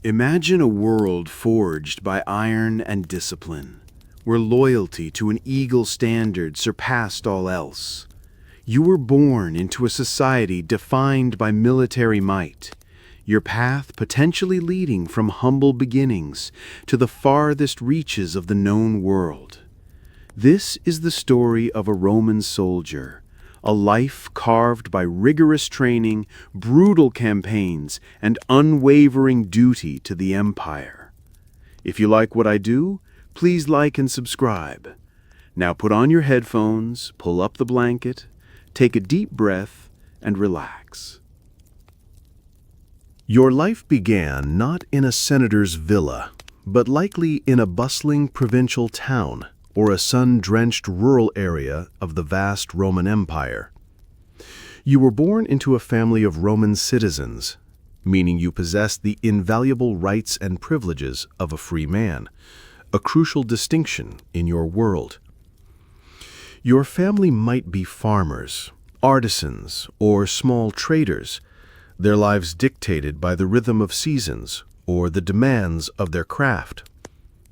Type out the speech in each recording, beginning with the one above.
Imagine a world forged by iron and discipline, where loyalty to an eagle standard surpassed all else. You were born into a society defined by military might, your path potentially leading from humble beginnings to the farthest reaches of the known world. This is the story of a Roman soldier, a life carved by rigorous training, brutal campaigns, and unwavering duty to the empire. If you like what I do, please like and subscribe. Now put on your headphones, pull up the blanket, take a deep breath, and relax. Your life began not in a senator's villa, but likely in a bustling provincial town or a sun-drenched rural area of the vast Roman Empire. You were born into a family of Roman citizens, meaning you possessed the invaluable rights and privileges of a free man, a crucial distinction in your world. Your family might be farmers, artisans, or small traders, their lives dictated by the rhythm of seasons or the demands of their craft.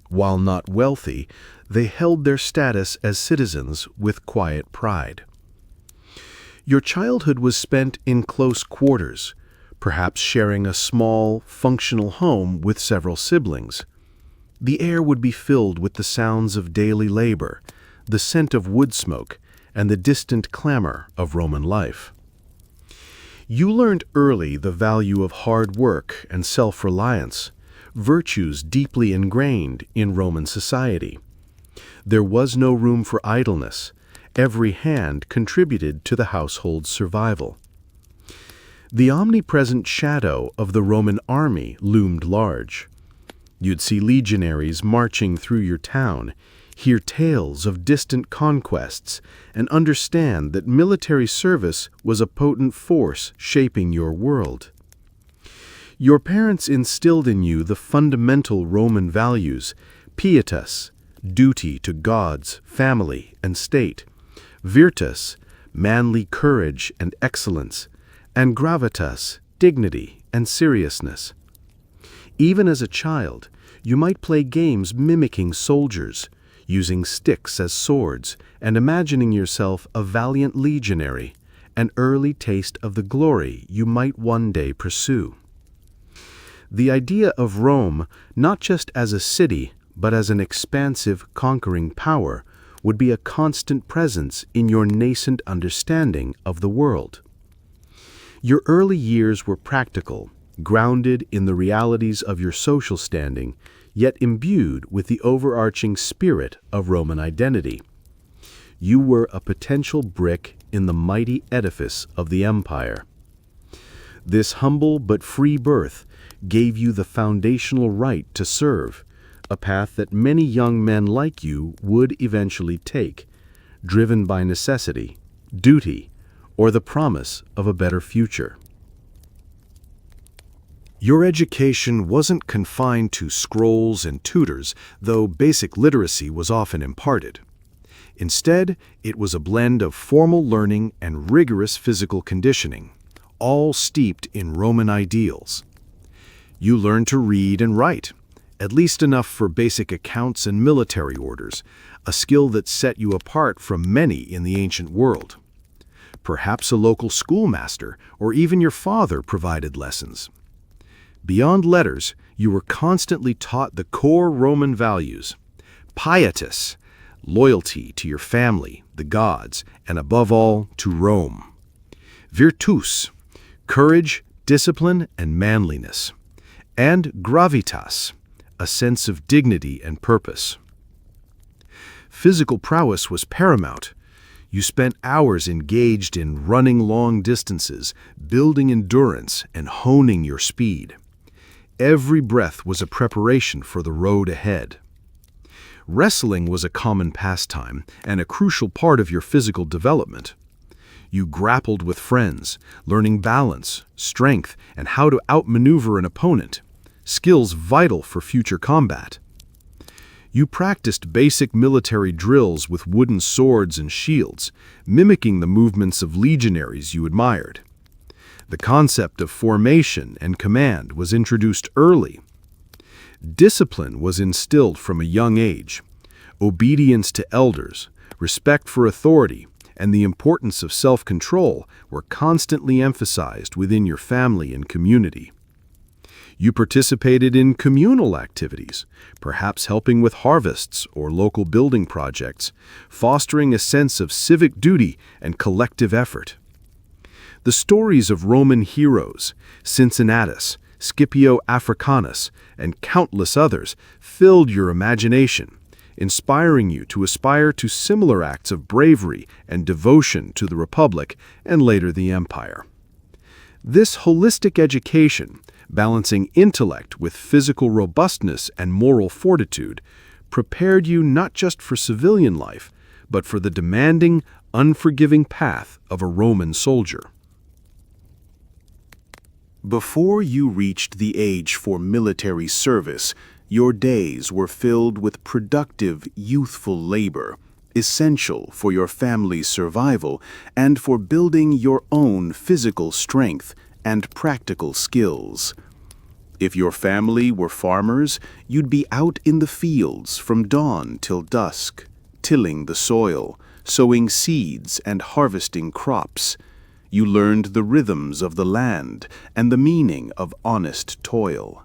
While not wealthy, they held their status as citizens with quiet pride. Your childhood was spent in close quarters, perhaps sharing a small, functional home with several siblings. The air would be filled with the sounds of daily labor, the scent of wood smoke, and the distant clamor of Roman life. You learned early the value of hard work and self-reliance, virtues deeply ingrained in Roman society. There was no room for idleness. Every hand contributed to the household's survival. The omnipresent shadow of the Roman army loomed large. You'd see legionaries marching through your town, hear tales of distant conquests, and understand that military service was a potent force shaping your world. Your parents instilled in you the fundamental Roman values: pietas, duty to gods, family, and state; virtus, manly courage and excellence; and gravitas, dignity and seriousness. Even as a child, you might play games mimicking soldiers, using sticks as swords, and imagining yourself a valiant legionary, an early taste of the glory you might one day pursue. The idea of Rome, not just as a city, but as an expansive, conquering power, would be a constant presence in your nascent understanding of the world. Your early years were practical, grounded in the realities of your social standing, yet imbued with the overarching spirit of Roman identity. You were a potential brick in the mighty edifice of the empire. This humble but free birth gave you the foundational right to serve, a path that many young men like you would eventually take, driven by necessity, duty, or the promise of a better future. Your education wasn't confined to scrolls and tutors, though basic literacy was often imparted. Instead, it was a blend of formal learning and rigorous physical conditioning, all steeped in Roman ideals. You learned to read and write, at least enough for basic accounts and military orders, a skill that set you apart from many in the ancient world. Perhaps a local schoolmaster or even your father provided lessons. Beyond letters, you were constantly taught the core Roman values: pietas, loyalty to your family, the gods, and above all, to Rome; virtus, courage, discipline, and manliness; and gravitas, a sense of dignity and purpose. Physical prowess was paramount. You spent hours engaged in running long distances, building endurance, and honing your speed. Every breath was a preparation for the road ahead. Wrestling was a common pastime and a crucial part of your physical development. You grappled with friends, learning balance, strength, and how to outmaneuver an opponent, skills vital for future combat. You practiced basic military drills with wooden swords and shields, mimicking the movements of legionaries you admired. The concept of formation and command was introduced early, Discipline was instilled from a young age. Obedience to elders, respect for authority, and the importance of self-control were constantly emphasized within your family and community. You participated in communal activities, perhaps helping with harvests or local building projects, fostering a sense of civic duty and collective effort. The stories of Roman heroes, Cincinnatus, Scipio Africanus, and countless others filled your imagination, inspiring you to aspire to similar acts of bravery and devotion to the Republic and later the Empire. This holistic education, balancing intellect with physical robustness and moral fortitude, prepared you not just for civilian life, but for the demanding, unforgiving path of a Roman soldier. Before you reached the age for military service, your days were filled with productive, youthful labor, essential for your family's survival and for building your own physical strength and practical skills. If your family were farmers, you'd be out in the fields from dawn till dusk, tilling the soil, sowing seeds and harvesting crops. You learned the rhythms of the land and the meaning of honest toil.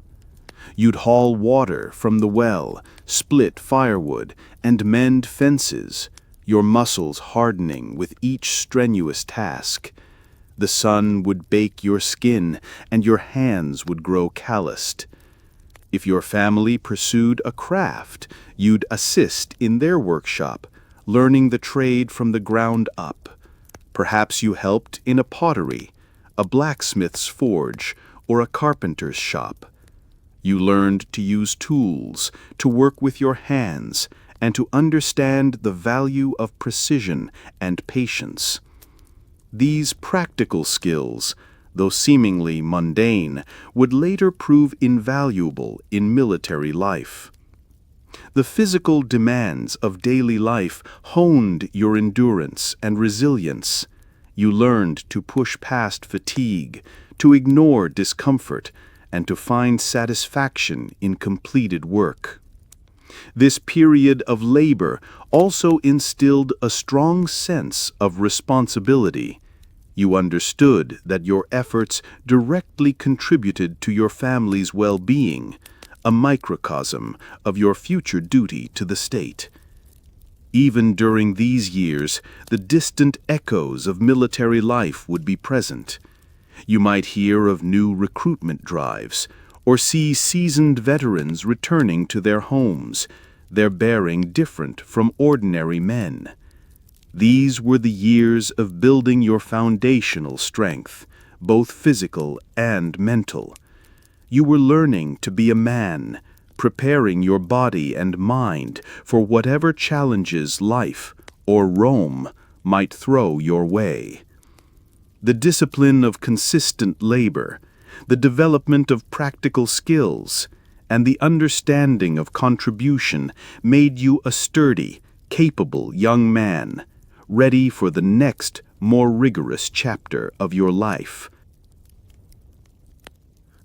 You'd haul water from the well, split firewood, and mend fences, your muscles hardening with each strenuous task. The sun would bake your skin, and your hands would grow calloused. If your family pursued a craft, you'd assist in their workshop, learning the trade from the ground up. Perhaps you helped in a pottery, a blacksmith's forge, or a carpenter's shop. You learned to use tools, to work with your hands, and to understand the value of precision and patience. These practical skills, though seemingly mundane, would later prove invaluable in military life. The physical demands of daily life honed your endurance and resilience. You learned to push past fatigue, to ignore discomfort, and to find satisfaction in completed work. This period of labor also instilled a strong sense of responsibility. You understood that your efforts directly contributed to your family's well-being, a microcosm of your future duty to the state. Even during these years, the distant echoes of military life would be present. You might hear of new recruitment drives, or see seasoned veterans returning to their homes, their bearing different from ordinary men. These were the years of building your foundational strength, both physical and mental. You were learning to be a man, preparing your body and mind for whatever challenges life, or Rome, might throw your way. The discipline of consistent labor, the development of practical skills, and the understanding of contribution made you a sturdy, capable young man, ready for the next, more rigorous chapter of your life.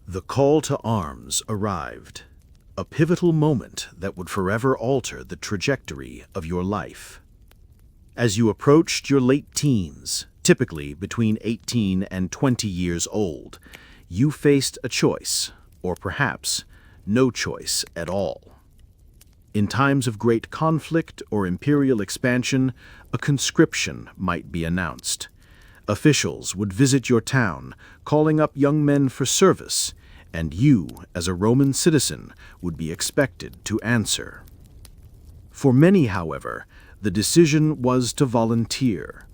The call to arms arrived, a pivotal moment that would forever alter the trajectory of your life. As you approached your late teens, typically between 18 and 20 years old, you faced a choice, or perhaps no choice at all. In times of great conflict or imperial expansion, a conscription might be announced. Officials would visit your town, calling up young men for service, and you, as a Roman citizen, would be expected to answer. For many, however, the decision was to volunteer.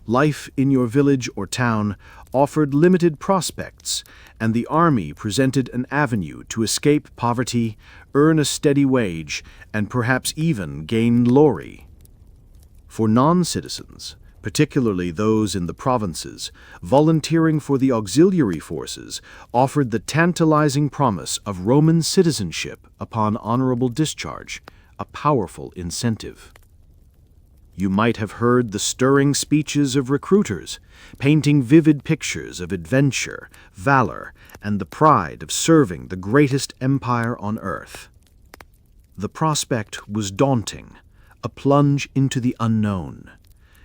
Life in your village or town offered limited prospects, and the army presented an avenue to escape poverty, earn a steady wage, and perhaps even gain glory. For non-citizens, particularly those in the provinces, volunteering for the auxiliary forces offered the tantalizing promise of Roman citizenship upon honorable discharge, a powerful incentive. You might have heard the stirring speeches of recruiters, painting vivid pictures of adventure, valor, and the pride of serving the greatest empire on earth. The prospect was daunting, a plunge into the unknown.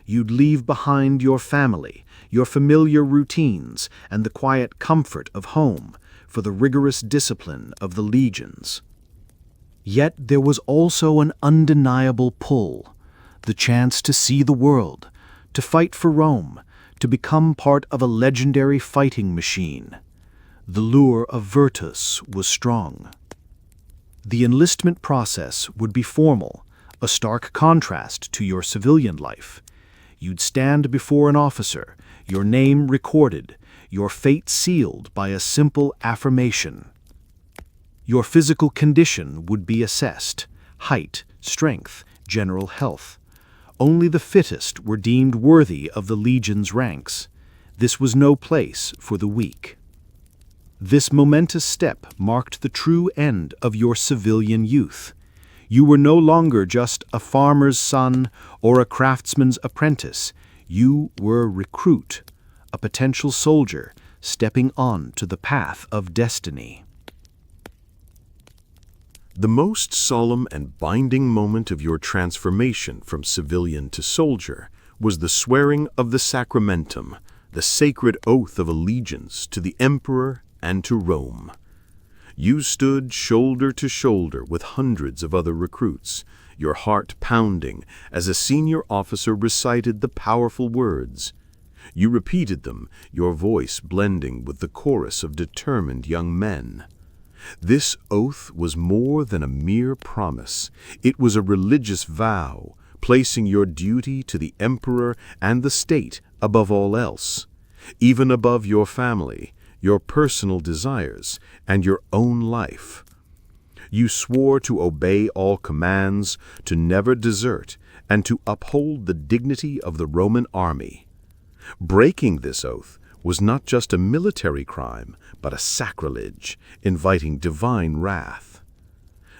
You'd leave behind your family, your familiar routines, and the quiet comfort of home for the rigorous discipline of the legions. Yet there was also an undeniable pull, the chance to see the world, to fight for Rome, to become part of a legendary fighting machine. The lure of Virtus was strong. The enlistment process would be formal, a stark contrast to your civilian life. You'd stand before an officer, your name recorded, your fate sealed by a simple affirmation. Your physical condition would be assessed: height, strength, general health. Only the fittest were deemed worthy of the legion's ranks. This was no place for the weak. This momentous step marked the true end of your civilian youth. You were no longer just a farmer's son or a craftsman's apprentice. You were a recruit, a potential soldier stepping on to the path of destiny. The most solemn and binding moment of your transformation from civilian to soldier was the swearing of the sacramentum, the sacred oath of allegiance to the emperor and to Rome. You stood shoulder to shoulder with hundreds of other recruits, your heart pounding as a senior officer recited the powerful words. You repeated them, your voice blending with the chorus of determined young men. This oath was more than a mere promise. It was a religious vow, placing your duty to the emperor and the state above all else, even above your family, your personal desires, and your own life. You swore to obey all commands, to never desert, and to uphold the dignity of the Roman army. Breaking this oath was not just a military crime, but a sacrilege, inviting divine wrath.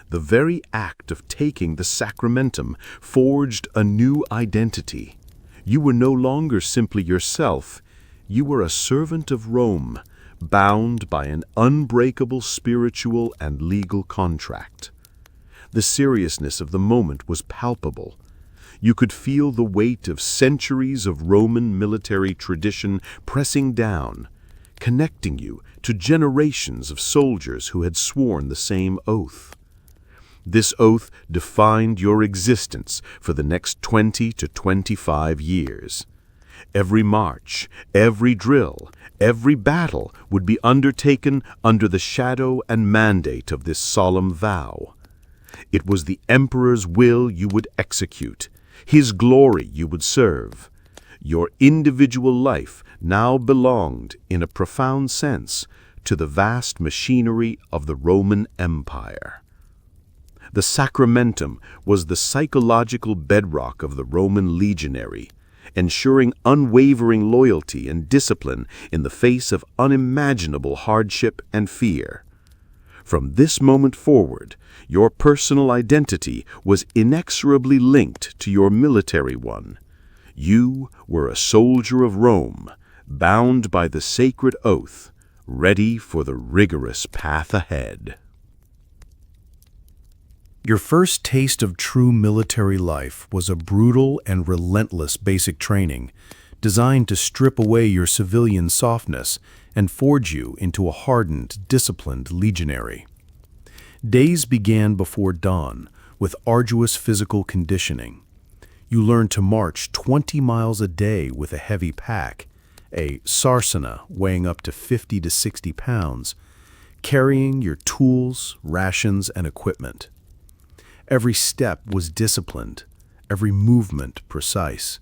The very act of taking the sacramentum forged a new identity. You were no longer simply yourself. You were a servant of Rome, bound by an unbreakable spiritual and legal contract. The seriousness of the moment was palpable. You could feel the weight of centuries of Roman military tradition pressing down, connecting you to generations of soldiers who had sworn the same oath. This oath defined your existence for the next 20 to 25 years. Every march, every drill, every battle would be undertaken under the shadow and mandate of this solemn vow. It was the emperor's will you would execute, his glory you would serve. Your individual life now belonged, in a profound sense, to the vast machinery of the Roman Empire. The sacramentum was the psychological bedrock of the Roman legionary, ensuring unwavering loyalty and discipline in the face of unimaginable hardship and fear. From this moment forward, your personal identity was inexorably linked to your military one. You were a soldier of Rome, bound by the sacred oath, ready for the rigorous path ahead. Your first taste of true military life was a brutal and relentless basic training designed to strip away your civilian softness and forge you into a hardened, disciplined legionary. Days began before dawn with arduous physical conditioning. You learned to march 20 miles a day with a heavy pack, a sarsana weighing up to 50 to 60 pounds, carrying your tools, rations, and equipment. Every step was disciplined, every movement precise.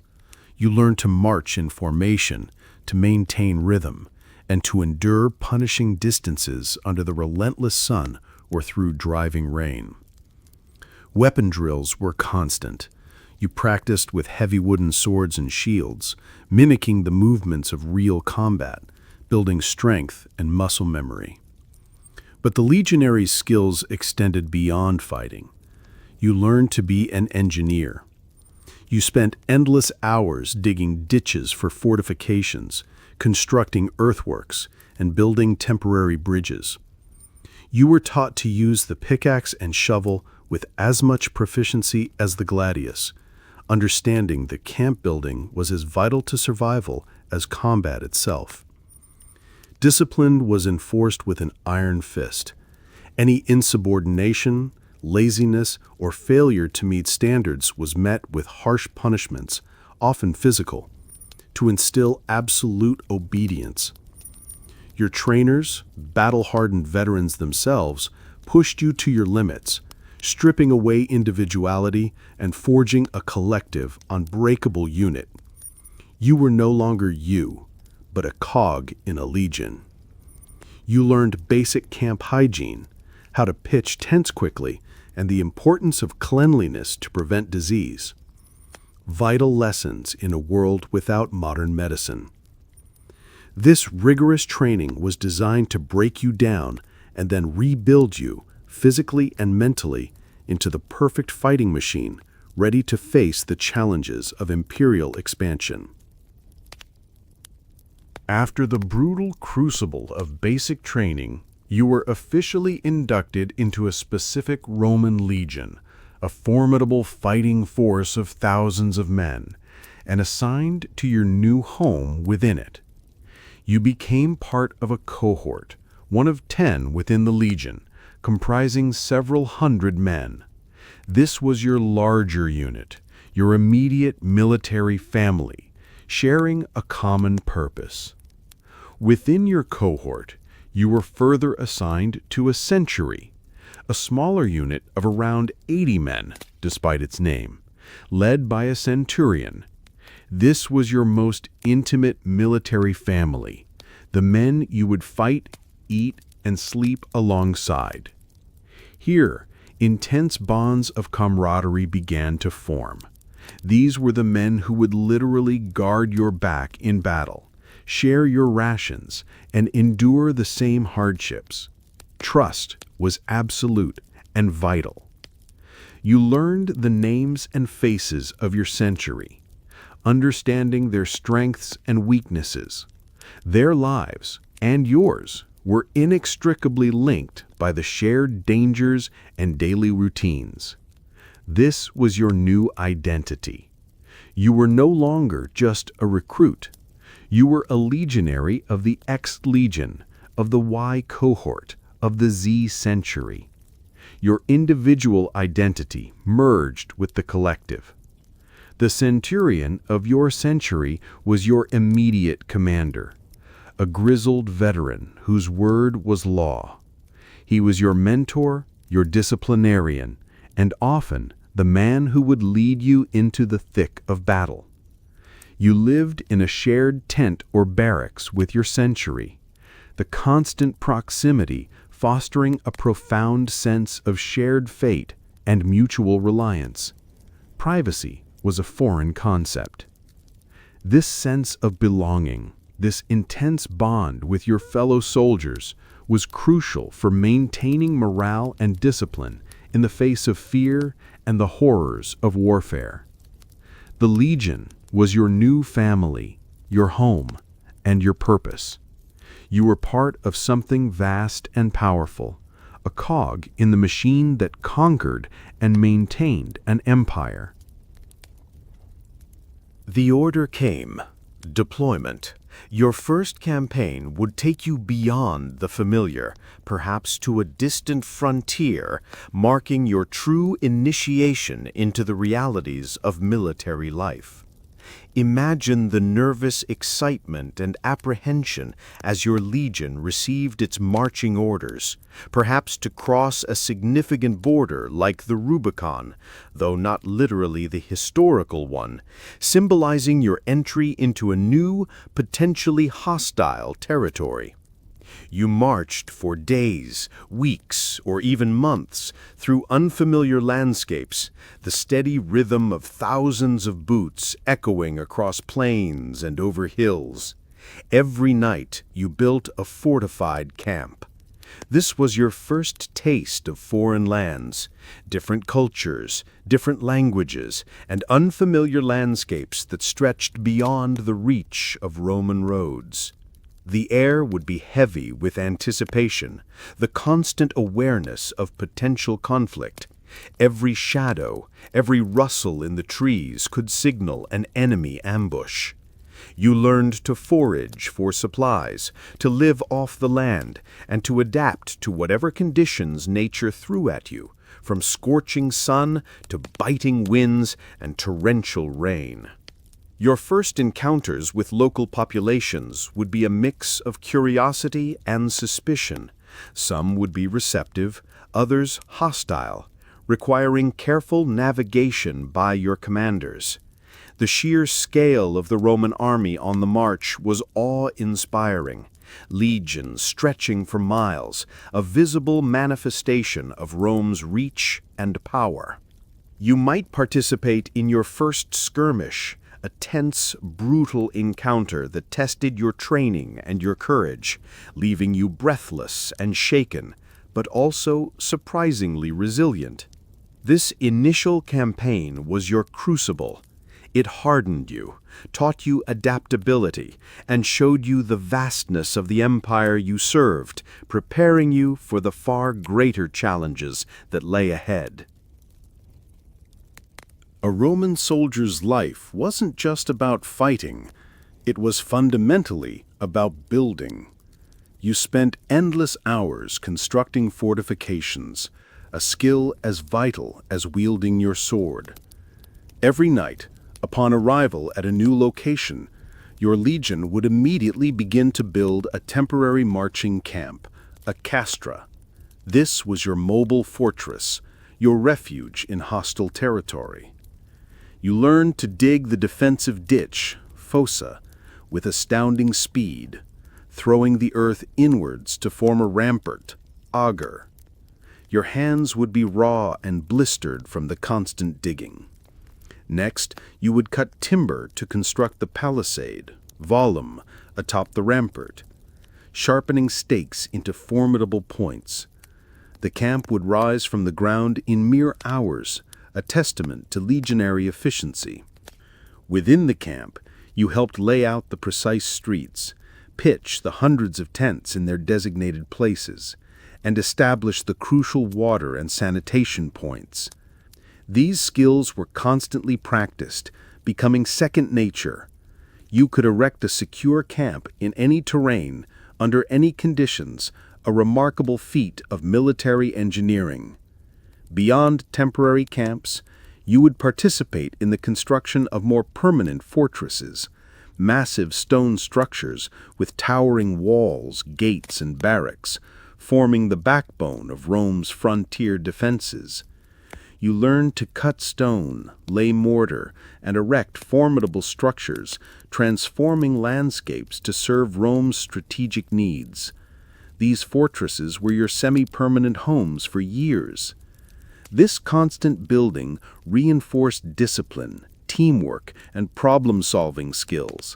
You learned to march in formation, to maintain rhythm, and to endure punishing distances under the relentless sun or through driving rain. Weapon drills were constant. You practiced with heavy wooden swords and shields, mimicking the movements of real combat, building strength and muscle memory. But the legionary's skills extended beyond fighting. You learned to be an engineer. You spent endless hours digging ditches for fortifications, constructing earthworks, and building temporary bridges. You were taught to use the pickaxe and shovel with as much proficiency as the gladius, understanding that camp building was as vital to survival as combat itself. Discipline was enforced with an iron fist. Any insubordination, laziness, or failure to meet standards was met with harsh punishments, often physical, to instill absolute obedience. Your trainers, battle-hardened veterans themselves, pushed you to your limits, stripping away individuality and forging a collective, unbreakable unit. You were no longer you, but a cog in a legion. You learned basic camp hygiene, how to pitch tents quickly, and the importance of cleanliness to prevent disease. Vital lessons in a world without modern medicine. This rigorous training was designed to break you down and then rebuild you, physically and mentally, into the perfect fighting machine, ready to face the challenges of imperial expansion. After the brutal crucible of basic training, you were officially inducted into a specific Roman legion, a formidable fighting force of thousands of men, and assigned to your new home within it. You became part of a cohort, one of 10 within the legion, comprising several hundred men. This was your larger unit, your immediate military family, sharing a common purpose. Within your cohort, you were further assigned to a century, a smaller unit of around 80 men, despite its name, led by a centurion. This was your most intimate military family, the men you would fight, eat, and sleep alongside. Here, intense bonds of camaraderie began to form. These were the men who would literally guard your back in battle, share your rations, and endure the same hardships. Trust was absolute and vital. You learned the names and faces of your century, understanding their strengths and weaknesses. Their lives, and yours, were inextricably linked by the shared dangers and daily routines. This was your new identity. You were no longer just a recruit. You were a legionary of the X Legion, of the Y cohort, of the Z century. Your individual identity merged with the collective. The centurion of your century was your immediate commander, a grizzled veteran whose word was law. He was your mentor, your disciplinarian, and often the man who would lead you into the thick of battle. You lived in a shared tent or barracks with your century, the constant proximity fostering a profound sense of shared fate and mutual reliance. Privacy was a foreign concept. This sense of belonging, this intense bond with your fellow soldiers, was crucial for maintaining morale and discipline in the face of fear and the horrors of warfare. The Legion was your new family, your home, and your purpose. You were part of something vast and powerful, a cog in the machine that conquered and maintained an empire. The order came. Deployment. Your first campaign would take you beyond the familiar, perhaps to a distant frontier, marking your true initiation into the realities of military life. Imagine the nervous excitement and apprehension as your legion received its marching orders, perhaps to cross a significant border like the Rubicon, though not literally the historical one, symbolizing your entry into a new, potentially hostile territory. You marched for days, weeks, or even months through unfamiliar landscapes, the steady rhythm of thousands of boots echoing across plains and over hills. Every night you built a fortified camp. This was your first taste of foreign lands, different cultures, different languages, and unfamiliar landscapes that stretched beyond the reach of Roman roads. The air would be heavy with anticipation, the constant awareness of potential conflict. Every shadow, every rustle in the trees could signal an enemy ambush. You learned to forage for supplies, to live off the land, and to adapt to whatever conditions nature threw at you, from scorching sun to biting winds and torrential rain. Your first encounters with local populations would be a mix of curiosity and suspicion. Some would be receptive, others hostile, requiring careful navigation by your commanders. The sheer scale of the Roman army on the march was awe-inspiring. Legions stretching for miles, a visible manifestation of Rome's reach and power. You might participate in your first skirmish, a tense, brutal encounter that tested your training and your courage, leaving you breathless and shaken, but also surprisingly resilient. This initial campaign was your crucible. It hardened you, taught you adaptability, and showed you the vastness of the empire you served, preparing you for the far greater challenges that lay ahead. A Roman soldier's life wasn't just about fighting. It was fundamentally about building. You spent endless hours constructing fortifications, a skill as vital as wielding your sword. Every night, upon arrival at a new location, your legion would immediately begin to build a temporary marching camp, a castra. This was your mobile fortress, your refuge in hostile territory. You learned to dig the defensive ditch, fossa, with astounding speed, throwing the earth inwards to form a rampart, auger. Your hands would be raw and blistered from the constant digging. Next, you would cut timber to construct the palisade, volum, atop the rampart, sharpening stakes into formidable points. The camp would rise from the ground in mere hours, a testament to legionary efficiency. Within the camp, you helped lay out the precise streets, pitch the hundreds of tents in their designated places, and establish the crucial water and sanitation points. These skills were constantly practiced, becoming second nature. You could erect a secure camp in any terrain, under any conditions, a remarkable feat of military engineering. Beyond temporary camps, you would participate in the construction of more permanent fortresses, massive stone structures with towering walls, gates, and barracks, forming the backbone of Rome's frontier defenses. You learned to cut stone, lay mortar, and erect formidable structures, transforming landscapes to serve Rome's strategic needs. These fortresses were your semi-permanent homes for years. This constant building reinforced discipline, teamwork, and problem-solving skills.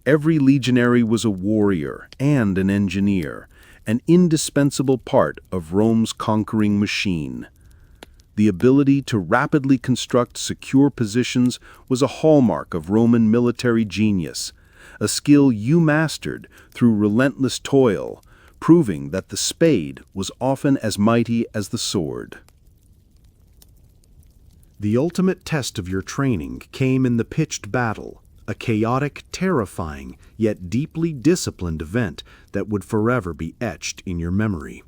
Every legionary was a warrior and an engineer, an indispensable part of Rome's conquering machine. The ability to rapidly construct secure positions was a hallmark of Roman military genius, a skill you mastered through relentless toil, proving that the spade was often as mighty as the sword. The ultimate test of your training came in the pitched battle, a chaotic, terrifying, yet deeply disciplined event that would forever be etched in your memory.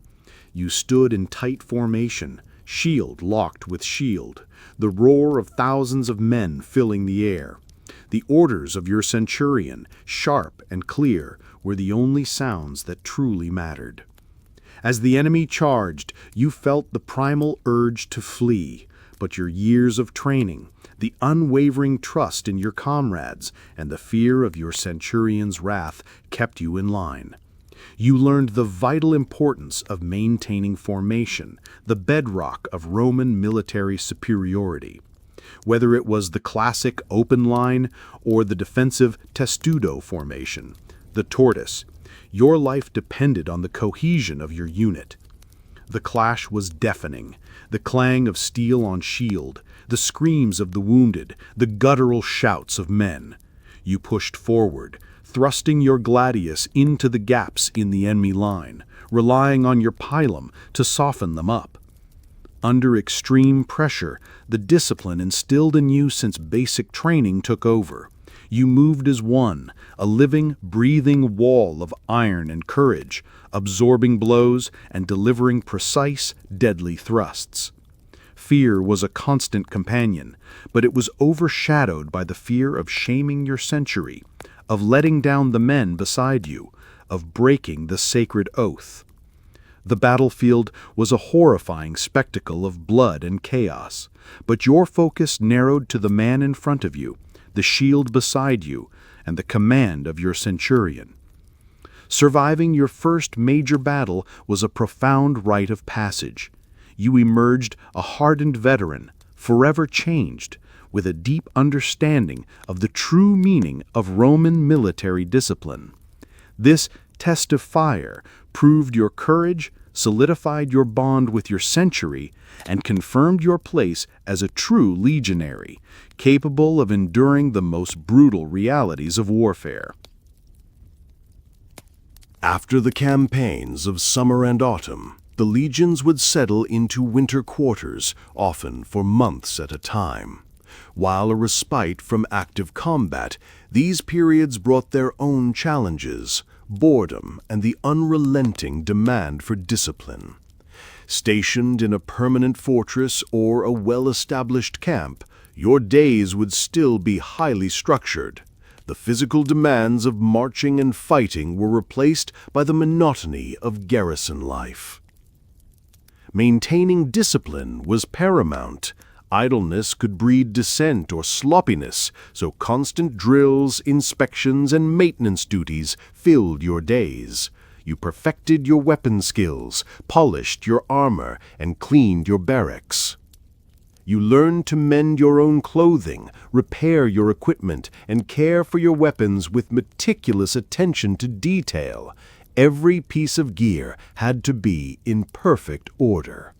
You stood in tight formation, shield locked with shield, the roar of thousands of men filling the air. The orders of your centurion, sharp and clear, were the only sounds that truly mattered. As the enemy charged, you felt the primal urge to flee, but your years of training, the unwavering trust in your comrades, and the fear of your centurion's wrath kept you in line. You learned the vital importance of maintaining formation, the bedrock of Roman military superiority. Whether it was the classic open line or the defensive testudo formation, the tortoise, Your life depended on the cohesion of your unit. The clash was deafening, the clang of steel on shield, the screams of the wounded, the guttural shouts of men. You pushed forward, thrusting your gladius into the gaps in the enemy line, relying on your pilum to soften them up. Under extreme pressure, the discipline instilled in you since basic training took over. You moved as one, a living, breathing wall of iron and courage, absorbing blows and delivering precise, deadly thrusts. Fear was a constant companion, but it was overshadowed by the fear of shaming your century, of letting down the men beside you, of breaking the sacred oath. The battlefield was a horrifying spectacle of blood and chaos, but your focus narrowed to the man in front of you, the shield beside you, and the command of your centurion. Surviving your first major battle was a profound rite of passage. You emerged a hardened veteran, forever changed, with a deep understanding of the true meaning of Roman military discipline. This test of fire proved your courage, solidified your bond with your century, and confirmed your place as a true legionary, capable of enduring the most brutal realities of warfare. After the campaigns of summer and autumn, the legions would settle into winter quarters, often for months at a time. While a respite from active combat, these periods brought their own challenges, boredom, and the unrelenting demand for discipline. Stationed in a permanent fortress or a well-established camp, your days would still be highly structured. The physical demands of marching and fighting were replaced by the monotony of garrison life. Maintaining discipline was paramount. Idleness could breed dissent or sloppiness, so constant drills, inspections, and maintenance duties filled your days. You perfected your weapon skills, polished your armor, and cleaned your barracks. You learned to mend your own clothing, repair your equipment, and care for your weapons with meticulous attention to detail. Every piece of gear had to be in perfect order.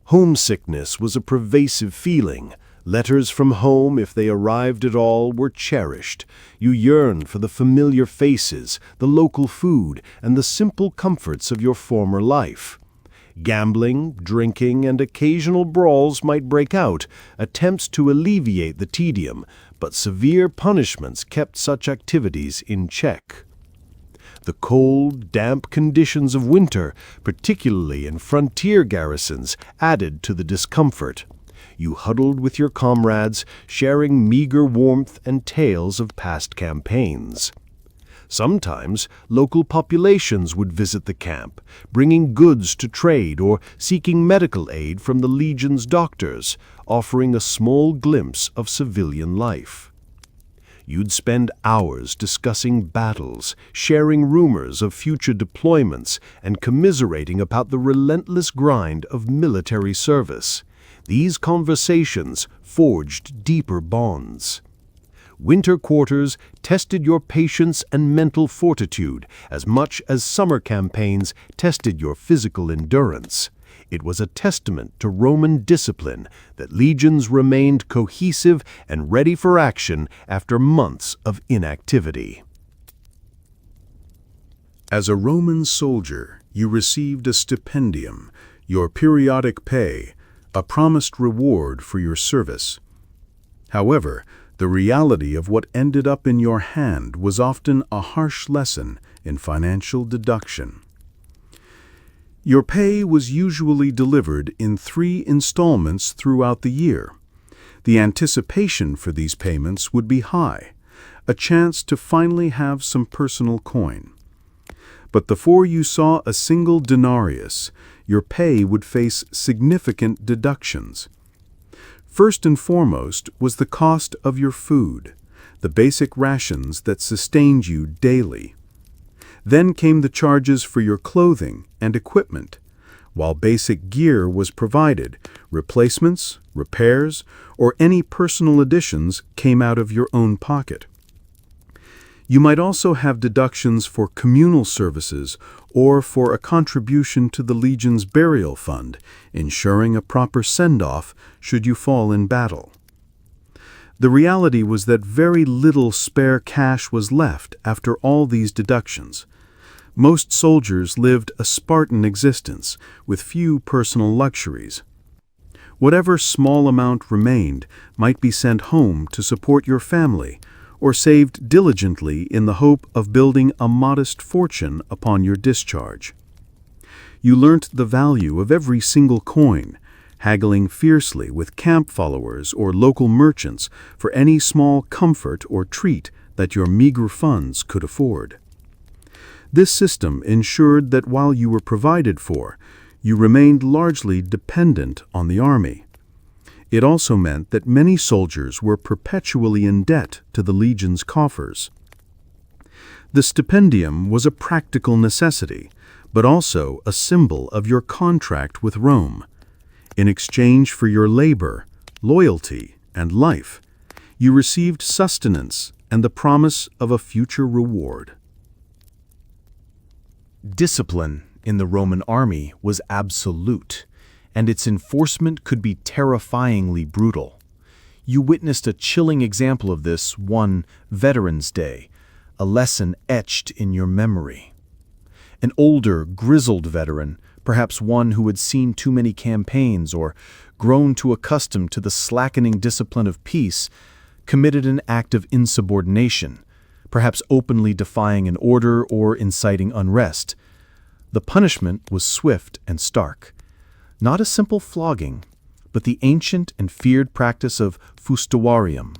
Homesickness was a pervasive feeling. Letters from home, if they arrived at all, were cherished. You yearned for the familiar faces, the local food, and the simple comforts of your former life. Gambling, drinking, and occasional brawls might break out, attempts to alleviate the tedium, but severe punishments kept such activities in check. The cold, damp conditions of winter, particularly in frontier garrisons, added to the discomfort. You huddled with your comrades, sharing meager warmth and tales of past campaigns. Sometimes local populations would visit the camp, bringing goods to trade or seeking medical aid from the legion's doctors, offering a small glimpse of civilian life. You'd spend hours discussing battles, sharing rumors of future deployments, and commiserating about the relentless grind of military service. These conversations forged deeper bonds. Winter quarters tested your patience and mental fortitude as much as summer campaigns tested your physical endurance. It was a testament to Roman discipline that legions remained cohesive and ready for action after months of inactivity. As a Roman soldier, you received a stipendium, your periodic pay, a promised reward for your service. However, the reality of what ended up in your hand was often a harsh lesson in financial deduction. Your pay was usually delivered in 3 installments throughout the year. The anticipation for these payments would be high, a chance to finally have some personal coin. But before you saw a single denarius, your pay would face significant deductions. First and foremost was the cost of your food, the basic rations that sustained you daily. Then came the charges for your clothing and equipment. While basic gear was provided, replacements, repairs, or any personal additions came out of your own pocket. You might also have deductions for communal services or for a contribution to the Legion's burial fund, ensuring a proper send-off should you fall in battle. The reality was that very little spare cash was left after all these deductions. Most soldiers lived a Spartan existence with few personal luxuries. Whatever small amount remained might be sent home to support your family, or saved diligently in the hope of building a modest fortune upon your discharge. You learnt the value of every single coin, haggling fiercely with camp followers or local merchants for any small comfort or treat that your meager funds could afford. This system ensured that while you were provided for, you remained largely dependent on the army. It also meant that many soldiers were perpetually in debt to the Legion's coffers. The stipendium was a practical necessity, but also a symbol of your contract with Rome. In exchange for your labor, loyalty, and life, you received sustenance and the promise of a future reward. Discipline in the Roman army was absolute, and its enforcement could be terrifyingly brutal. You witnessed a chilling example of this one Veterans Day, a lesson etched in your memory. An older, grizzled veteran, perhaps one who had seen too many campaigns or grown too accustomed to the slackening discipline of peace, committed an act of insubordination, perhaps openly defying an order or inciting unrest. The punishment was swift and stark. Not a simple flogging, but the ancient and feared practice of fustuarium.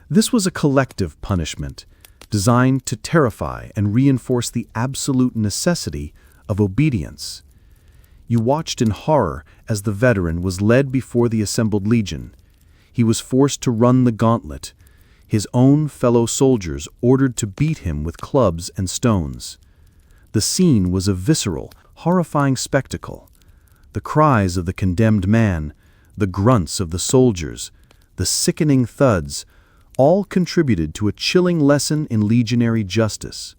This was a collective punishment, designed to terrify and reinforce the absolute necessity of obedience. You watched in horror as the veteran was led before the assembled legion. He was forced to run the gauntlet, his own fellow soldiers ordered to beat him with clubs and stones. The scene was a visceral, horrifying spectacle. The cries of the condemned man, the grunts of the soldiers, the sickening thuds, all contributed to a chilling lesson in legionary justice.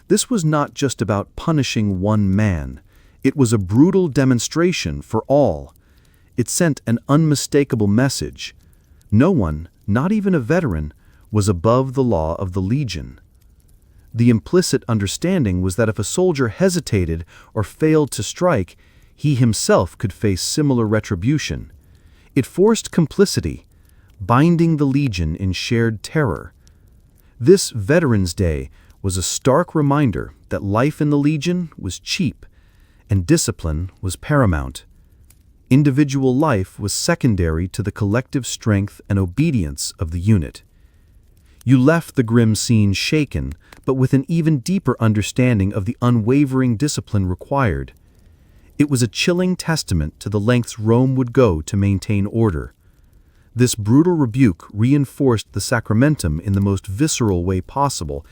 This was not just about punishing one man. It was a brutal demonstration for all. It sent an unmistakable message. No one, not even a veteran, was above the law of the legion. The implicit understanding was that if a soldier hesitated or failed to strike, he himself could face similar retribution. It forced complicity, binding the legion in shared terror. This Veterans Day was a stark reminder that life in the legion was cheap and discipline was paramount. Individual life was secondary to the collective strength and obedience of the unit. You left the grim scene shaken, but with an even deeper understanding of the unwavering discipline required. It was a chilling testament to the lengths Rome would go to maintain order. This brutal rebuke reinforced the sacramentum in the most visceral way possible,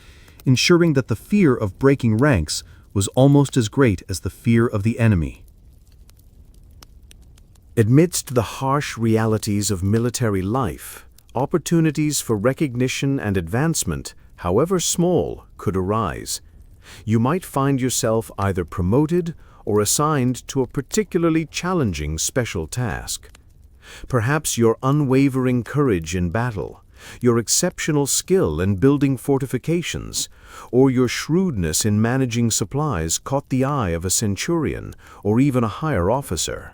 ensuring that the fear of breaking ranks was almost as great as the fear of the enemy. Amidst the harsh realities of military life, opportunities for recognition and advancement, however small, could arise. You might find yourself either promoted or assigned to a particularly challenging special task. Perhaps your unwavering courage in battle, your exceptional skill in building fortifications, or your shrewdness in managing supplies caught the eye of a centurion or even a higher officer.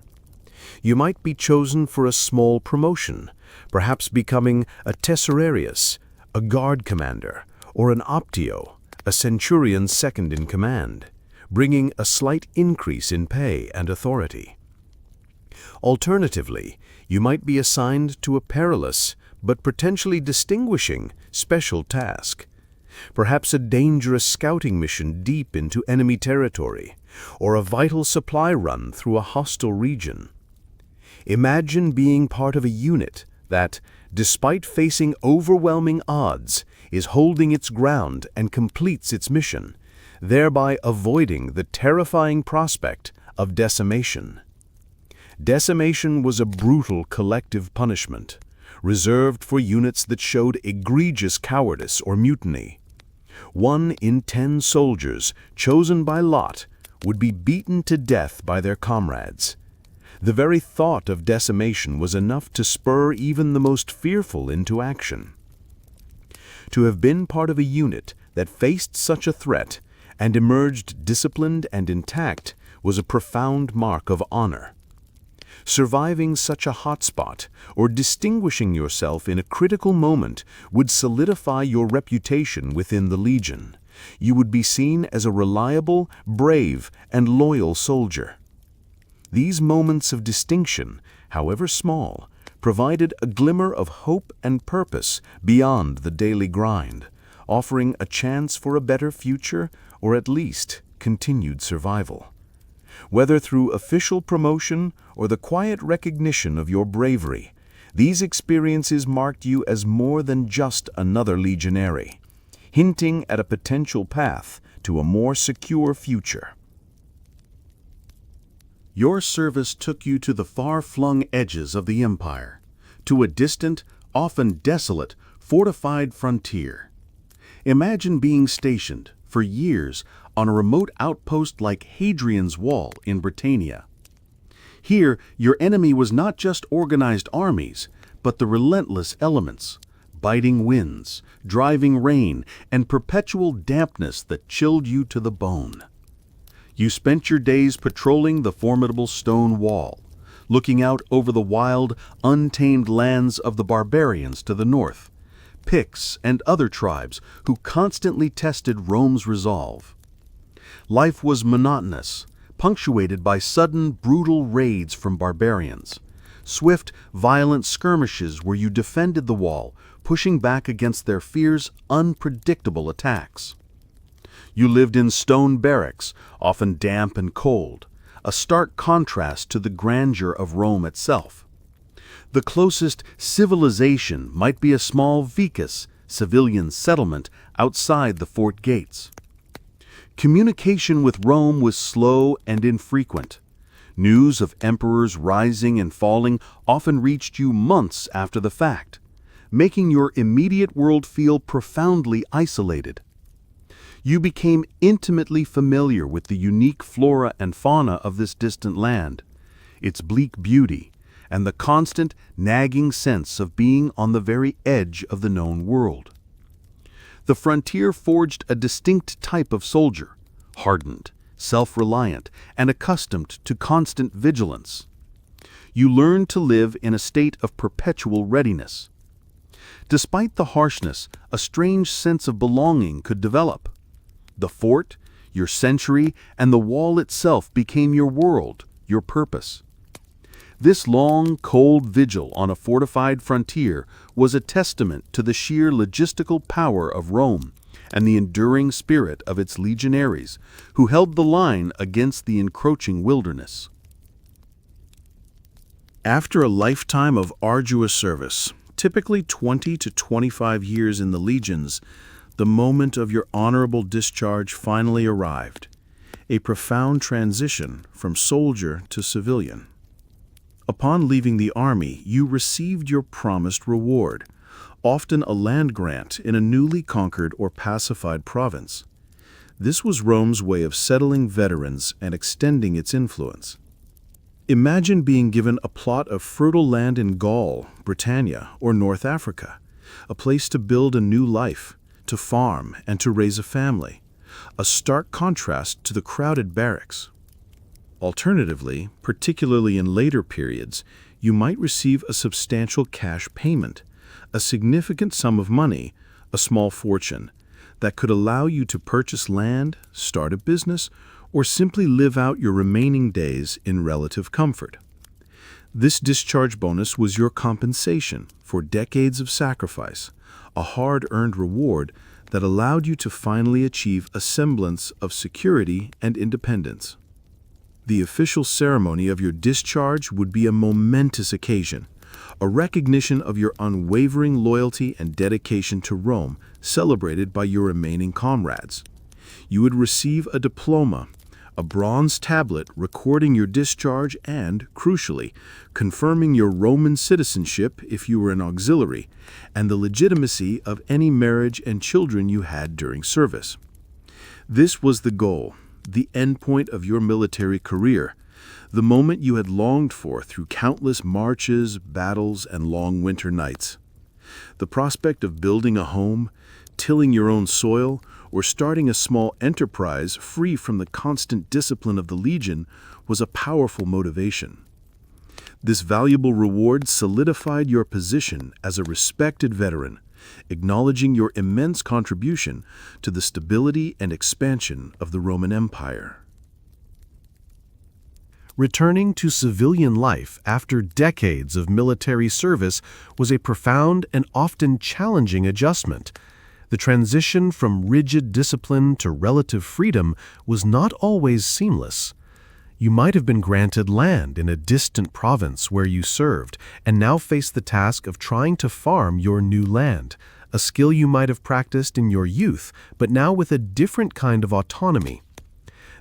You might be chosen for a small promotion, perhaps becoming a tesserarius, a guard commander, or an optio, a centurion's second in command, bringing a slight increase in pay and authority. Alternatively, you might be assigned to a perilous but potentially distinguishing special task, perhaps a dangerous scouting mission deep into enemy territory, or a vital supply run through a hostile region. Imagine being part of a unit that, despite facing overwhelming odds, is holding its ground and completes its mission, thereby avoiding the terrifying prospect of decimation. Decimation was a brutal collective punishment, reserved for units that showed egregious cowardice or mutiny. 1 in 10 soldiers, chosen by lot, would be beaten to death by their comrades. The very thought of decimation was enough to spur even the most fearful into action. To have been part of a unit that faced such a threat and emerged disciplined and intact was a profound mark of honor. Surviving such a hotspot or distinguishing yourself in a critical moment would solidify your reputation within the Legion. You would be seen as a reliable, brave, and loyal soldier. These moments of distinction, however small, provided a glimmer of hope and purpose beyond the daily grind, offering a chance for a better future or at least continued survival. Whether through official promotion or the quiet recognition of your bravery, these experiences marked you as more than just another legionary, hinting at a potential path to a more secure future. Your service took you to the far-flung edges of the Empire, to a distant, often desolate, fortified frontier. Imagine being stationed, for years, on a remote outpost like Hadrian's Wall in Britannia. Here, your enemy was not just organized armies, but the relentless elements, biting winds, driving rain, and perpetual dampness that chilled you to the bone. You spent your days patrolling the formidable stone wall, looking out over the wild, untamed lands of the barbarians to the north, Picts and other tribes who constantly tested Rome's resolve. Life was monotonous, punctuated by sudden, brutal raids from barbarians, swift, violent skirmishes where you defended the wall, pushing back against their fierce, unpredictable attacks. You lived in stone barracks, often damp and cold, a stark contrast to the grandeur of Rome itself. The closest civilization might be a small vicus, civilian settlement, outside the fort gates. Communication with Rome was slow and infrequent. News of emperors rising and falling often reached you months after the fact, making your immediate world feel profoundly isolated. You became intimately familiar with the unique flora and fauna of this distant land, its bleak beauty, and the constant, nagging sense of being on the very edge of the known world. The frontier forged a distinct type of soldier, hardened, self-reliant, and accustomed to constant vigilance. You learned to live in a state of perpetual readiness. Despite the harshness, a strange sense of belonging could develop. The fort, your century, and the wall itself became your world, your purpose. This long, cold vigil on a fortified frontier was a testament to the sheer logistical power of Rome and the enduring spirit of its legionaries, who held the line against the encroaching wilderness. After a lifetime of arduous service, typically 20 to 25 years in the legions, the moment of your honorable discharge finally arrived, a profound transition from soldier to civilian. Upon leaving the army, you received your promised reward, often a land grant in a newly conquered or pacified province. This was Rome's way of settling veterans and extending its influence. Imagine being given a plot of fertile land in Gaul, Britannia, or North Africa, a place to build a new life, to farm, and to raise a family, a stark contrast to the crowded barracks. Alternatively, particularly in later periods, you might receive a substantial cash payment, a significant sum of money, a small fortune, that could allow you to purchase land, start a business, or simply live out your remaining days in relative comfort. This discharge bonus was your compensation for decades of sacrifice, a hard-earned reward that allowed you to finally achieve a semblance of security and independence. The official ceremony of your discharge would be a momentous occasion, a recognition of your unwavering loyalty and dedication to Rome, celebrated by your remaining comrades. You would receive a diploma, a bronze tablet recording your discharge and, crucially, confirming your Roman citizenship if you were an auxiliary, and the legitimacy of any marriage and children you had during service. This was the goal, the endpoint of your military career, the moment you had longed for through countless marches, battles, and long winter nights. The prospect of building a home, tilling your own soil, or starting a small enterprise free from the constant discipline of the Legion was a powerful motivation. This valuable reward solidified your position as a respected veteran, acknowledging your immense contribution to the stability and expansion of the Roman Empire. Returning to civilian life after decades of military service was a profound and often challenging adjustment. The transition from rigid discipline to relative freedom was not always seamless. You might have been granted land in a distant province where you served, and now face the task of trying to farm your new land, a skill you might have practiced in your youth, but now with a different kind of autonomy.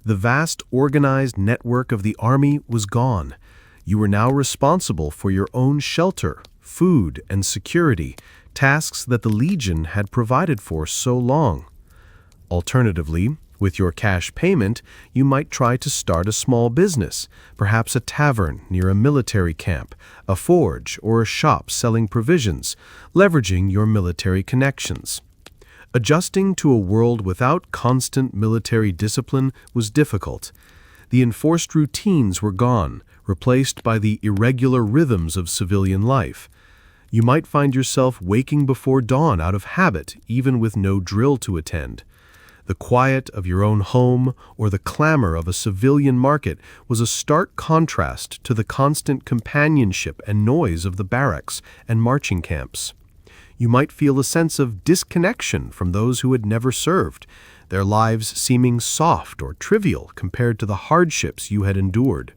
The vast organized network of the army was gone. You were now responsible for your own shelter, food, and security, tasks that the Legion had provided for so long. Alternatively, with your cash payment, you might try to start a small business, perhaps a tavern near a military camp, a forge, or a shop selling provisions, leveraging your military connections. Adjusting to a world without constant military discipline was difficult. The enforced routines were gone, replaced by the irregular rhythms of civilian life. You might find yourself waking before dawn out of habit, even with no drill to attend. The quiet of your own home or the clamor of a civilian market was a stark contrast to the constant companionship and noise of the barracks and marching camps. You might feel a sense of disconnection from those who had never served, their lives seeming soft or trivial compared to the hardships you had endured.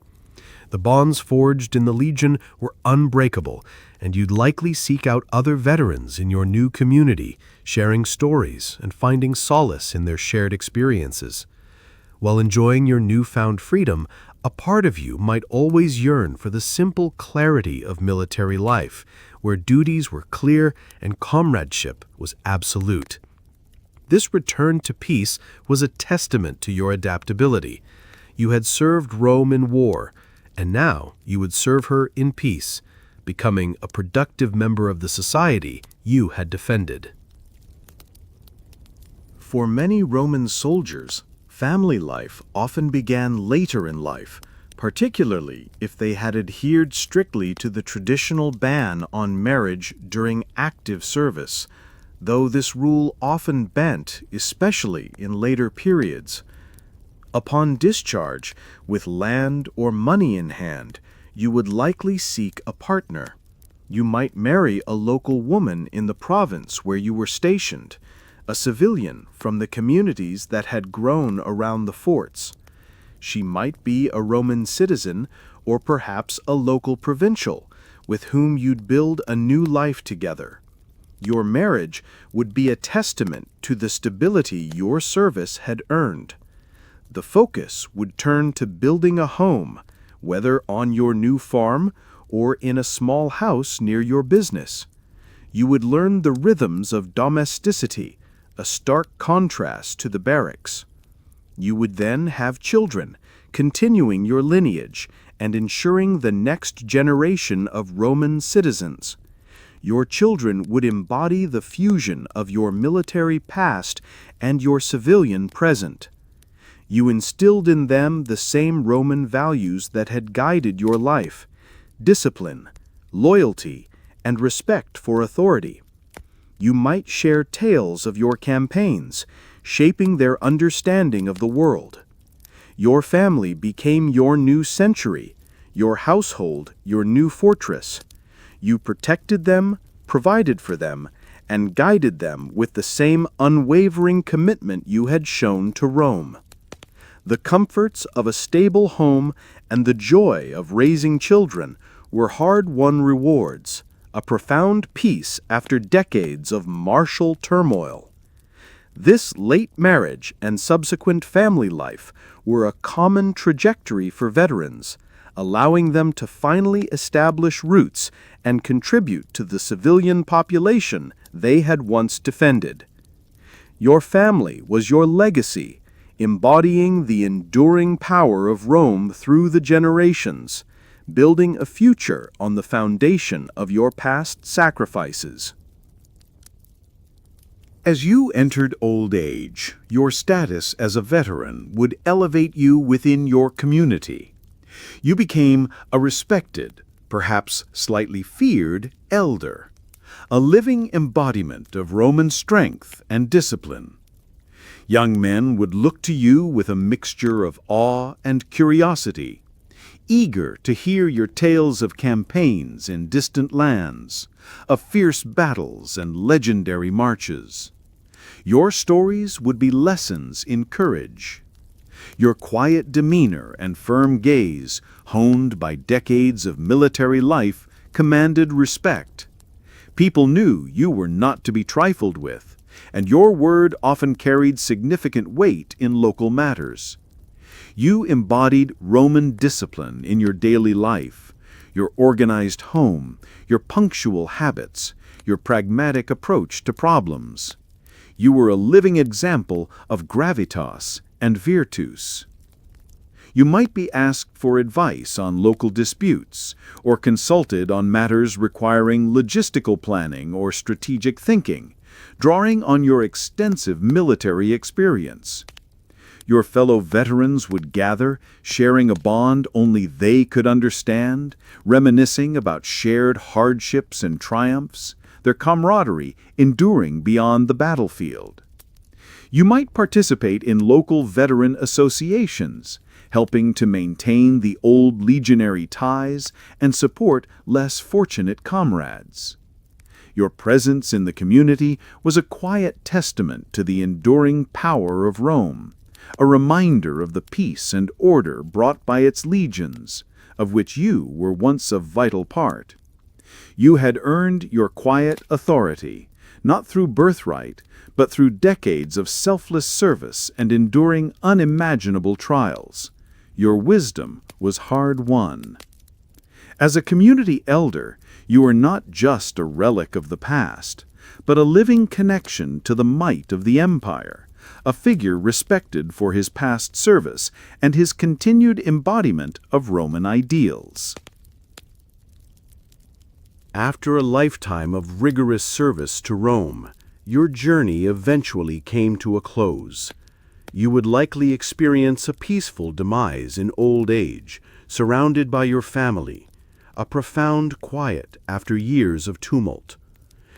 The bonds forged in the Legion were unbreakable, and you'd likely seek out other veterans in your new community, sharing stories and finding solace in their shared experiences. While enjoying your newfound freedom, a part of you might always yearn for the simple clarity of military life, where duties were clear and comradeship was absolute. This return to peace was a testament to your adaptability. You had served Rome in war, and now you would serve her in peace, becoming a productive member of the society you had defended. For many Roman soldiers, family life often began later in life, particularly if they had adhered strictly to the traditional ban on marriage during active service, though this rule often bent, especially in later periods. Upon discharge, with land or money in hand, you would likely seek a partner. You might marry a local woman in the province where you were stationed, a civilian from the communities that had grown around the forts. She might be a Roman citizen or perhaps a local provincial, with whom you'd build a new life together. Your marriage would be a testament to the stability your service had earned. The focus would turn to building a home, whether on your new farm or in a small house near your business. You would learn the rhythms of domesticity, a stark contrast to the barracks. You would then have children, continuing your lineage and ensuring the next generation of Roman citizens. Your children would embody the fusion of your military past and your civilian present. You instilled in them the same Roman values that had guided your life: discipline, loyalty, and respect for authority. You might share tales of your campaigns, shaping their understanding of the world. Your family became your new century, your household your new fortress. You protected them, provided for them, and guided them with the same unwavering commitment you had shown to Rome. The comforts of a stable home and the joy of raising children were hard-won rewards, a profound peace after decades of martial turmoil. This late marriage and subsequent family life were a common trajectory for veterans, allowing them to finally establish roots and contribute to the civilian population they had once defended. Your family was your legacy, embodying the enduring power of Rome through the generations, building a future on the foundation of your past sacrifices. As you entered old age, your status as a veteran would elevate you within your community. You became a respected, perhaps slightly feared, elder, a living embodiment of Roman strength and discipline. Young men would look to you with a mixture of awe and curiosity, eager to hear your tales of campaigns in distant lands, of fierce battles and legendary marches. Your stories would be lessons in courage. Your quiet demeanor and firm gaze, honed by decades of military life, commanded respect. People knew you were not to be trifled with, and your word often carried significant weight in local matters. You embodied Roman discipline in your daily life, your organized home, your punctual habits, your pragmatic approach to problems. You were a living example of gravitas and virtus. You might be asked for advice on local disputes, or consulted on matters requiring logistical planning or strategic thinking, drawing on your extensive military experience. Your fellow veterans would gather, sharing a bond only they could understand, reminiscing about shared hardships and triumphs, their camaraderie enduring beyond the battlefield. You might participate in local veteran associations, helping to maintain the old legionary ties and support less fortunate comrades. Your presence in the community was a quiet testament to the enduring power of Rome, a reminder of the peace and order brought by its legions, of which you were once a vital part. You had earned your quiet authority, not through birthright, but through decades of selfless service and enduring unimaginable trials. Your wisdom was hard-won. As a community elder, you are not just a relic of the past, but a living connection to the might of the empire, a figure respected for his past service and his continued embodiment of Roman ideals. After a lifetime of rigorous service to Rome, your journey eventually came to a close. You would likely experience a peaceful demise in old age, surrounded by your family, a profound quiet after years of tumult.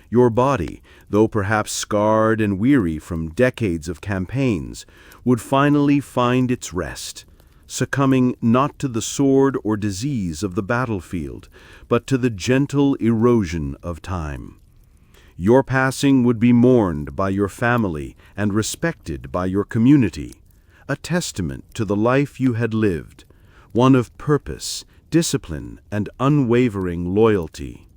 Your body, though perhaps scarred and weary from decades of campaigns, would finally find its rest, succumbing not to the sword or disease of the battlefield, but to the gentle erosion of time. Your passing would be mourned by your family and respected by your community, a testament to the life you had lived, one of purpose, discipline, and unwavering loyalty.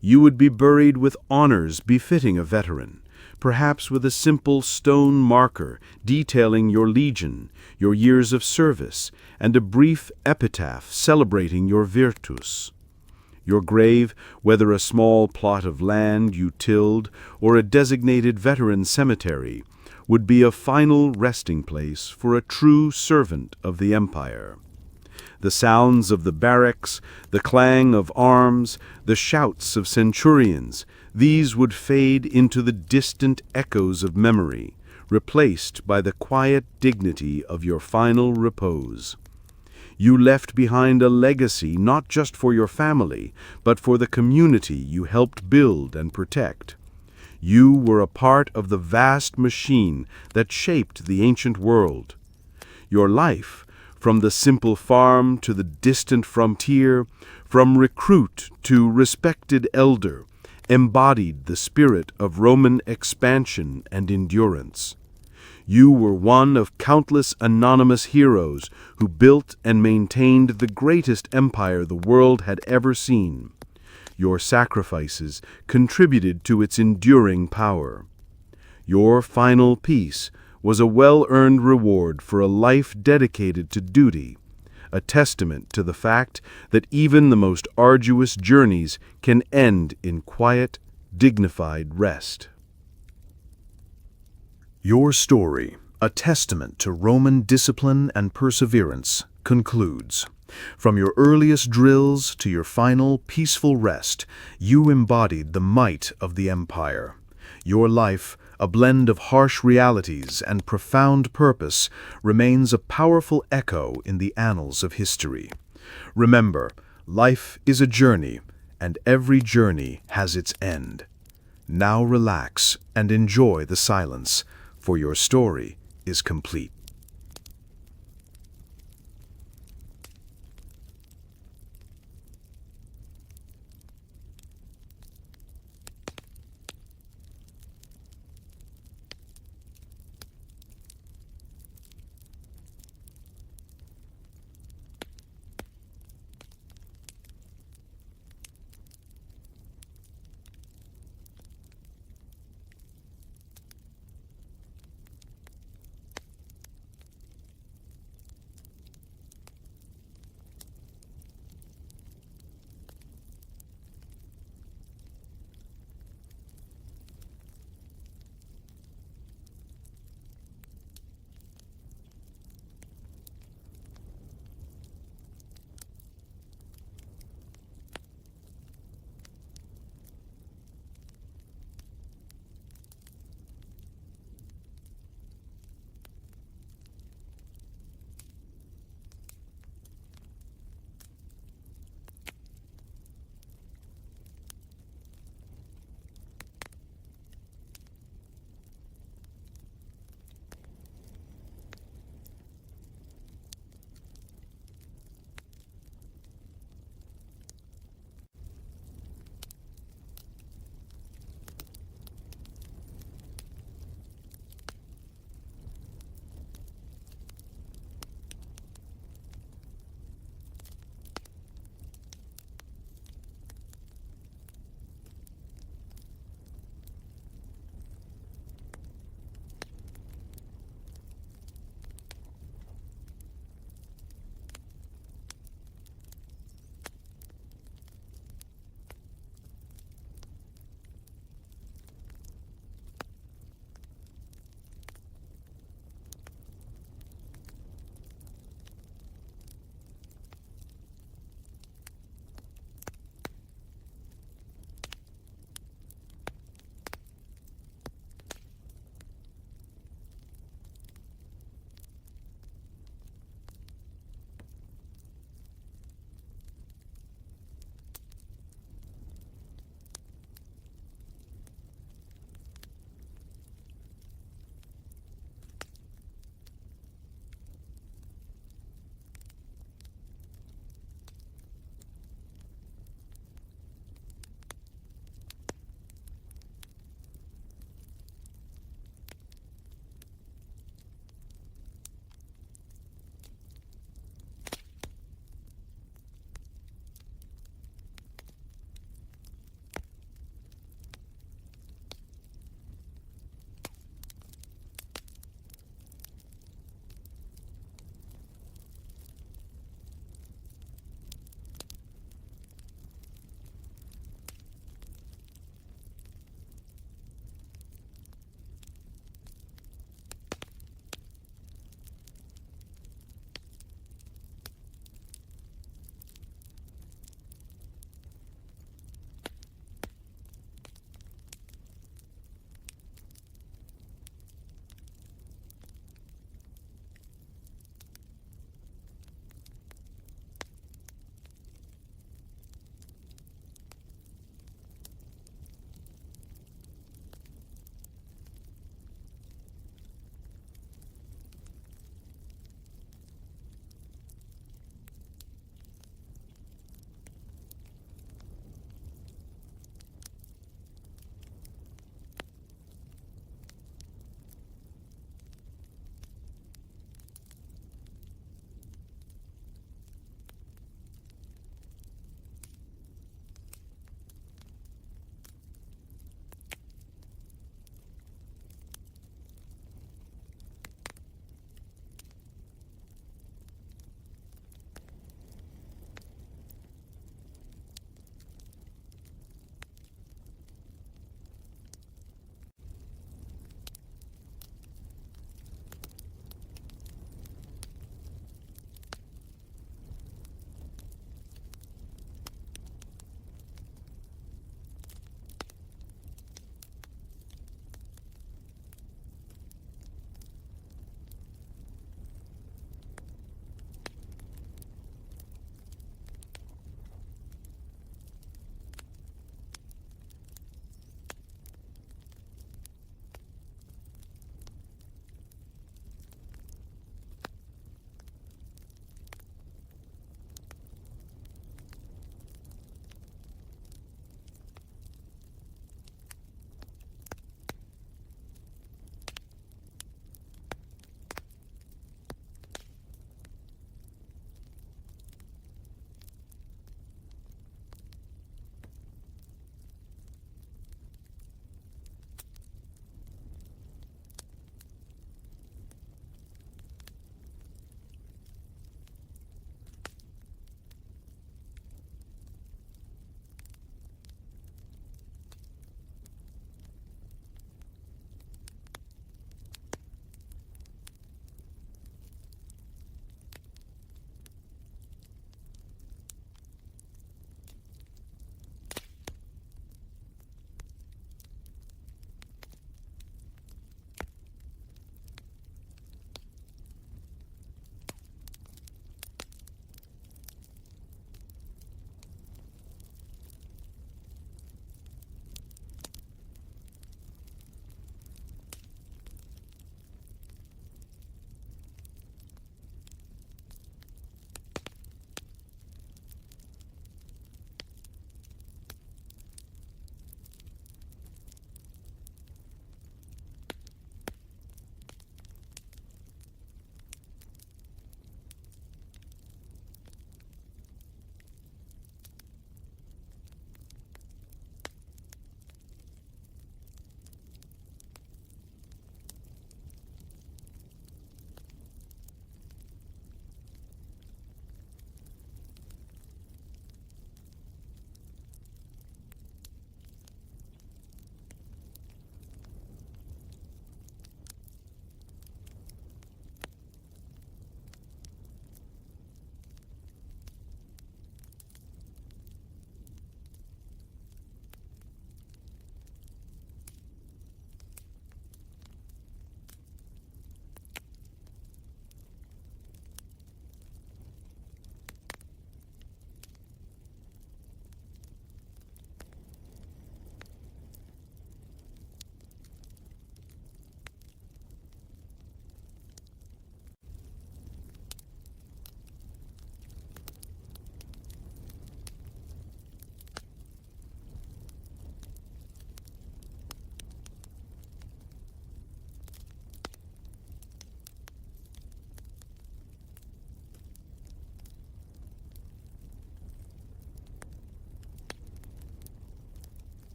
You would be buried with honors befitting a veteran, perhaps with a simple stone marker detailing your legion, your years of service, and a brief epitaph celebrating your virtus. Your grave, whether a small plot of land you tilled or a designated veteran cemetery, would be a final resting place for a true servant of the empire. The sounds of the barracks, the clang of arms, the shouts of centurions, these would fade into the distant echoes of memory, replaced by the quiet dignity of your final repose. You left behind a legacy not just for your family, but for the community you helped build and protect. You were a part of the vast machine that shaped the ancient world. Your life, from the simple farm to the distant frontier, from recruit to respected elder, embodied the spirit of Roman expansion and endurance. You were one of countless anonymous heroes who built and maintained the greatest empire the world had ever seen. Your sacrifices contributed to its enduring power. Your final peace was a well-earned reward for a life dedicated to duty, a testament to the fact that even the most arduous journeys can end in quiet, dignified rest. Your story, a testament to Roman discipline and perseverance, concludes. From your earliest drills to your final peaceful rest, you embodied the might of the empire. Your life, a blend of harsh realities and profound purpose, remains a powerful echo in the annals of history. Remember, life is a journey, and every journey has its end. Now relax and enjoy the silence, for your story is complete.